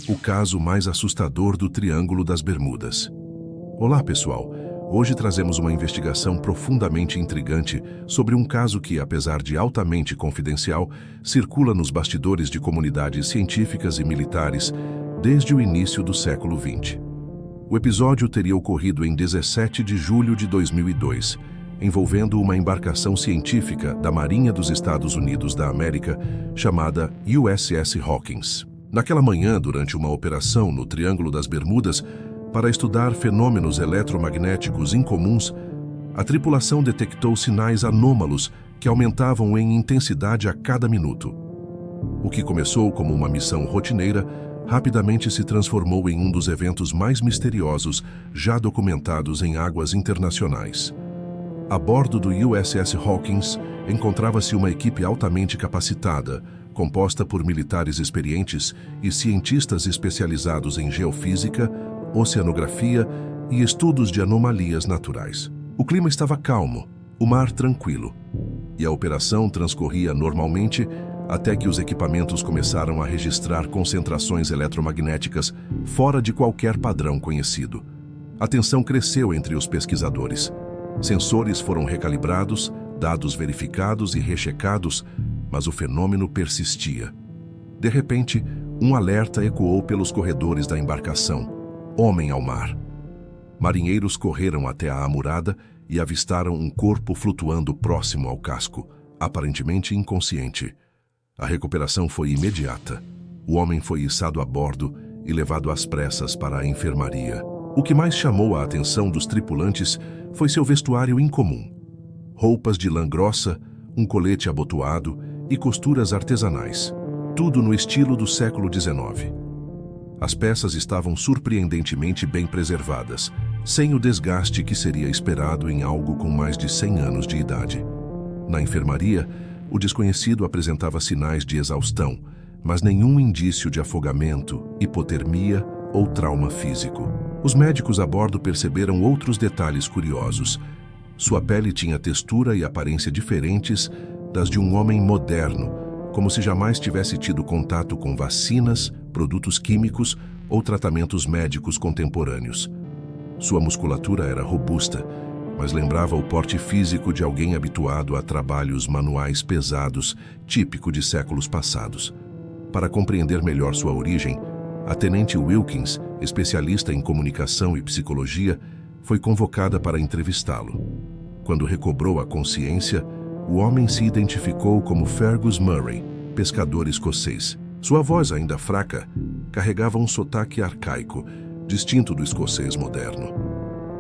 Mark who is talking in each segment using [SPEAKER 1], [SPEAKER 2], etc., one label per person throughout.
[SPEAKER 1] O caso mais assustador do Triângulo das Bermudas. Olá, pessoal! Hoje trazemos uma investigação profundamente intrigante sobre um caso que, apesar de altamente confidencial, circula nos bastidores de comunidades científicas e militares desde o início do século XX. O episódio teria ocorrido em 17 de julho de 2002, envolvendo uma embarcação científica da Marinha dos Estados Unidos da América chamada USS Hawkins. Naquela manhã, durante uma operação no Triângulo das Bermudas, para estudar fenômenos eletromagnéticos incomuns, a tripulação detectou sinais anômalos que aumentavam em intensidade a cada minuto. O que começou como uma missão rotineira, rapidamente se transformou em um dos eventos mais misteriosos já documentados em águas internacionais. A bordo do USS Hawkins encontrava-se uma equipe altamente capacitada, composta por militares experientes e cientistas especializados em geofísica, oceanografia e estudos de anomalias naturais. O clima estava calmo, o mar tranquilo, e a operação transcorria normalmente até que os equipamentos começaram a registrar concentrações eletromagnéticas fora de qualquer padrão conhecido. A tensão cresceu entre os pesquisadores. Sensores foram recalibrados, dados verificados e rechecados, mas o fenômeno persistia. De repente, um alerta ecoou pelos corredores da embarcação: homem ao mar. Marinheiros correram até a amurada e avistaram um corpo flutuando próximo ao casco, aparentemente inconsciente. A recuperação foi imediata. O homem foi içado a bordo e levado às pressas para a enfermaria. O que mais chamou a atenção dos tripulantes foi seu vestuário incomum. Roupas de lã grossa, um colete abotoado e costuras artesanais. Tudo no estilo do século XIX. As peças estavam surpreendentemente bem preservadas, sem o desgaste que seria esperado em algo com mais de 100 anos de idade. Na enfermaria, o desconhecido apresentava sinais de exaustão, mas nenhum indício de afogamento, hipotermia ou trauma físico. Os médicos a bordo perceberam outros detalhes curiosos. Sua pele tinha textura e aparência diferentes das de um homem moderno, como se jamais tivesse tido contato com vacinas, produtos químicos ou tratamentos médicos contemporâneos. Sua musculatura era robusta, mas lembrava o porte físico de alguém habituado a trabalhos manuais pesados, típico de séculos passados. Para compreender melhor sua origem, a tenente Wilkins, especialista em comunicação e psicologia, foi convocada para entrevistá-lo. Quando recobrou a consciência, o homem se identificou como Fergus Murray, pescador escocês. Sua voz, ainda fraca, carregava um sotaque arcaico, distinto do escocês moderno.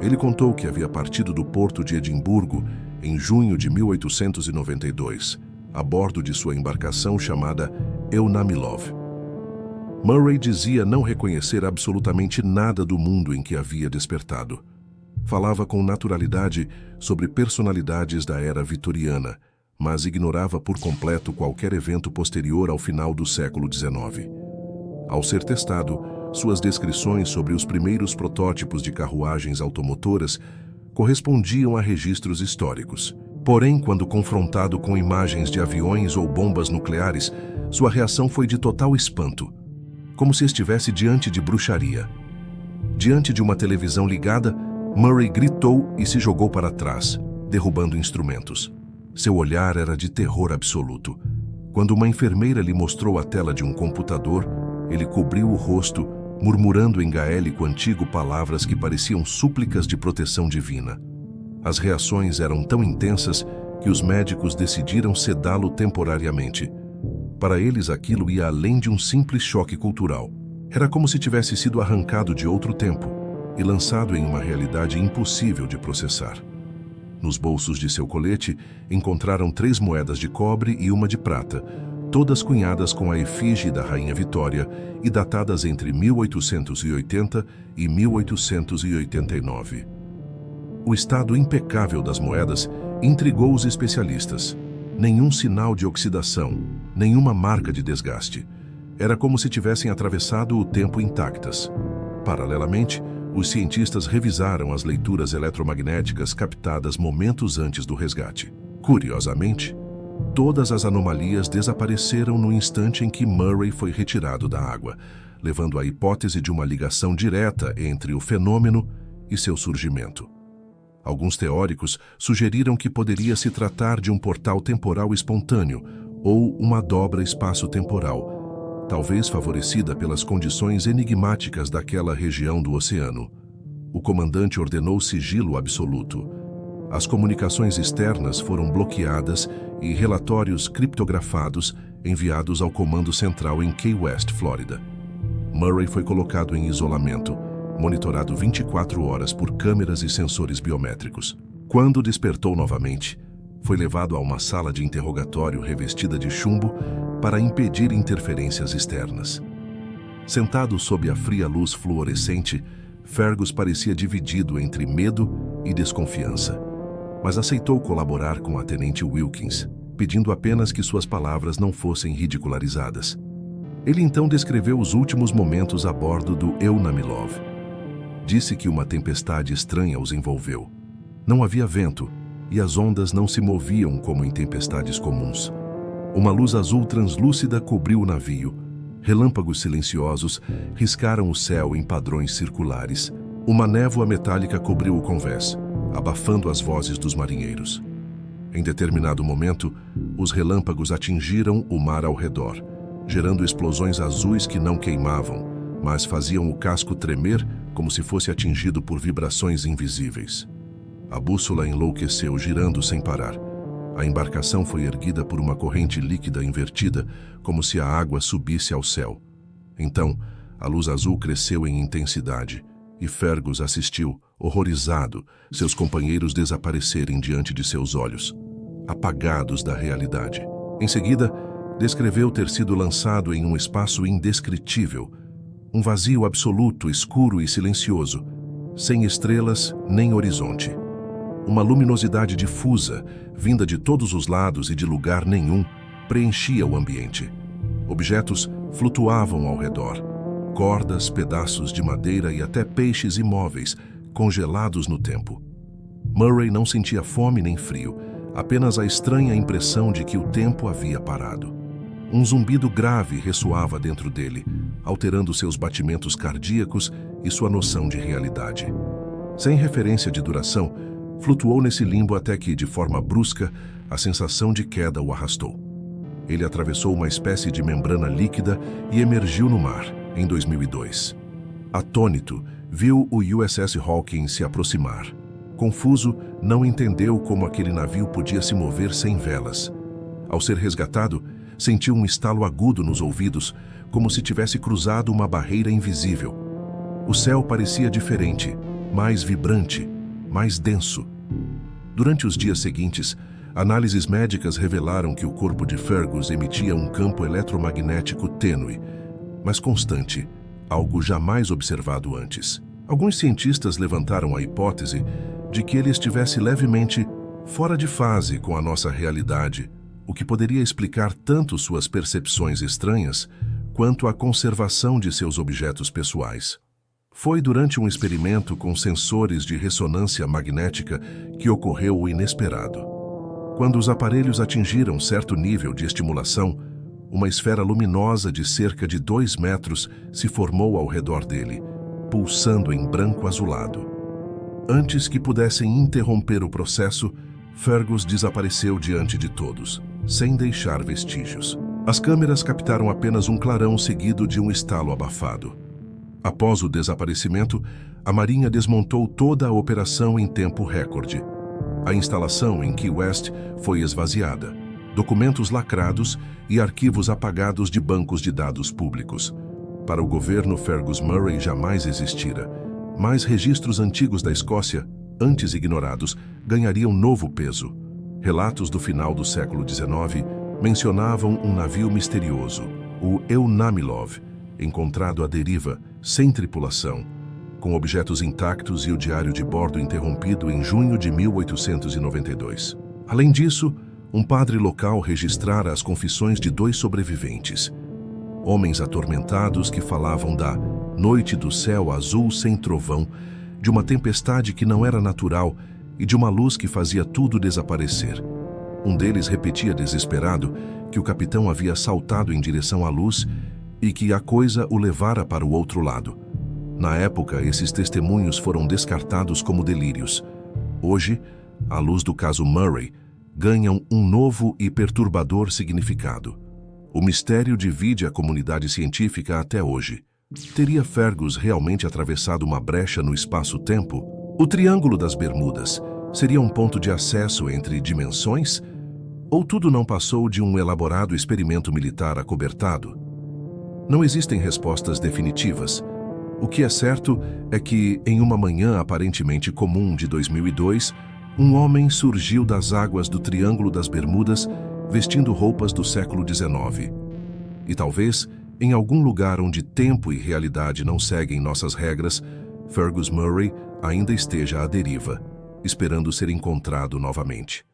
[SPEAKER 1] Ele contou que havia partido do porto de Edimburgo em junho de 1892, a bordo de sua embarcação chamada Eunamilov. Murray dizia não reconhecer absolutamente nada do mundo em que havia despertado. Falava com naturalidade sobre personalidades da era vitoriana, mas ignorava por completo qualquer evento posterior ao final do século XIX. Ao ser testado, suas descrições sobre os primeiros protótipos de carruagens automotoras correspondiam a registros históricos. Porém, quando confrontado com imagens de aviões ou bombas nucleares, sua reação foi de total espanto, como se estivesse diante de bruxaria. Diante de uma televisão ligada, Murray gritou e se jogou para trás, derrubando instrumentos. Seu olhar era de terror absoluto. Quando uma enfermeira lhe mostrou a tela de um computador, ele cobriu o rosto, murmurando em gaélico antigo palavras que pareciam súplicas de proteção divina. As reações eram tão intensas que os médicos decidiram sedá-lo temporariamente. Para eles, aquilo ia além de um simples choque cultural. Era como se tivesse sido arrancado de outro tempo e lançado em uma realidade impossível de processar. Nos bolsos de seu colete, encontraram 3 moedas de cobre e uma de prata, todas cunhadas com a efígie da Rainha Vitória e datadas entre 1880 e 1889. O estado impecável das moedas intrigou os especialistas. Nenhum sinal de oxidação, nenhuma marca de desgaste. Era como se tivessem atravessado o tempo intactas. Paralelamente, os cientistas revisaram as leituras eletromagnéticas captadas momentos antes do resgate. Curiosamente, todas as anomalias desapareceram no instante em que Murray foi retirado da água, levando à hipótese de uma ligação direta entre o fenômeno e seu surgimento. Alguns teóricos sugeriram que poderia se tratar de um portal temporal espontâneo ou uma dobra espaço-temporal, talvez favorecida pelas condições enigmáticas daquela região do oceano. O comandante ordenou sigilo absoluto. As comunicações externas foram bloqueadas e relatórios criptografados enviados ao Comando Central em Key West, Flórida. Murray foi colocado em isolamento, monitorado 24 horas por câmeras e sensores biométricos. Quando despertou novamente, foi levado a uma sala de interrogatório revestida de chumbo para impedir interferências externas. Sentado sob a fria luz fluorescente, Fergus parecia dividido entre medo e desconfiança, mas aceitou colaborar com a tenente Wilkins, pedindo apenas que suas palavras não fossem ridicularizadas. Ele então descreveu os últimos momentos a bordo do Eunamilov. Disse que uma tempestade estranha os envolveu. Não havia vento e as ondas não se moviam como em tempestades comuns. Uma luz azul translúcida cobriu o navio. Relâmpagos silenciosos riscaram o céu em padrões circulares. Uma névoa metálica cobriu o convés, abafando as vozes dos marinheiros. Em determinado momento, os relâmpagos atingiram o mar ao redor, gerando explosões azuis que não queimavam, mas faziam o casco tremer como se fosse atingido por vibrações invisíveis. A bússola enlouqueceu, girando sem parar. A embarcação foi erguida por uma corrente líquida invertida, como se a água subisse ao céu. Então, a luz azul cresceu em intensidade, e Fergus assistiu, horrorizado, seus companheiros desaparecerem diante de seus olhos, apagados da realidade. Em seguida, descreveu ter sido lançado em um espaço indescritível, um vazio absoluto, escuro e silencioso, sem estrelas nem horizonte. Uma luminosidade difusa, vinda de todos os lados e de lugar nenhum, preenchia o ambiente. Objetos flutuavam ao redor. Cordas, pedaços de madeira e até peixes imóveis, congelados no tempo. Murray não sentia fome nem frio, apenas a estranha impressão de que o tempo havia parado. Um zumbido grave ressoava dentro dele, alterando seus batimentos cardíacos e sua noção de realidade. Sem referência de duração, flutuou nesse limbo até que, de forma brusca, a sensação de queda o arrastou. Ele atravessou uma espécie de membrana líquida e emergiu no mar, em 2002. Atônito, viu o USS Hawkins se aproximar. Confuso, não entendeu como aquele navio podia se mover sem velas. Ao ser resgatado, sentiu um estalo agudo nos ouvidos, como se tivesse cruzado uma barreira invisível. O céu parecia diferente, mais vibrante, mais denso. Durante os dias seguintes, análises médicas revelaram que o corpo de Fergus emitia um campo eletromagnético tênue, mas constante, algo jamais observado antes. Alguns cientistas levantaram a hipótese de que ele estivesse levemente fora de fase com a nossa realidade, o que poderia explicar tanto suas percepções estranhas quanto a conservação de seus objetos pessoais. Foi durante um experimento com sensores de ressonância magnética que ocorreu o inesperado. Quando os aparelhos atingiram certo nível de estimulação, uma esfera luminosa de cerca de 2 metros se formou ao redor dele, pulsando em branco azulado. Antes que pudessem interromper o processo, Fergus desapareceu diante de todos, sem deixar vestígios. As câmeras captaram apenas um clarão seguido de um estalo abafado. Após o desaparecimento, a Marinha desmontou toda a operação em tempo recorde. A instalação em Key West foi esvaziada, documentos lacrados e arquivos apagados de bancos de dados públicos. Para o governo, Fergus Murray jamais existira, mas registros antigos da Escócia, antes ignorados, ganhariam novo peso. Relatos do final do século XIX mencionavam um navio misterioso, o Eunamilov, encontrado à deriva, sem tripulação, com objetos intactos e o diário de bordo interrompido em junho de 1892. Além disso, um padre local registrara as confissões de 2 sobreviventes, homens atormentados que falavam da noite do céu azul sem trovão, de uma tempestade que não era natural e de uma luz que fazia tudo desaparecer. Um deles repetia desesperado que o capitão havia saltado em direção à luz e que a coisa o levara para o outro lado. Na época, esses testemunhos foram descartados como delírios. Hoje, à luz do caso Murray, ganham um novo e perturbador significado. O mistério divide a comunidade científica até hoje. Teria Fergus realmente atravessado uma brecha no espaço-tempo? O Triângulo das Bermudas seria um ponto de acesso entre dimensões? Ou tudo não passou de um elaborado experimento militar acobertado? Não existem respostas definitivas. O que é certo é que, em uma manhã aparentemente comum de 2002, um homem surgiu das águas do Triângulo das Bermudas vestindo roupas do século XIX. E talvez, em algum lugar onde tempo e realidade não seguem nossas regras, Fergus Murray ainda esteja à deriva, esperando ser encontrado novamente.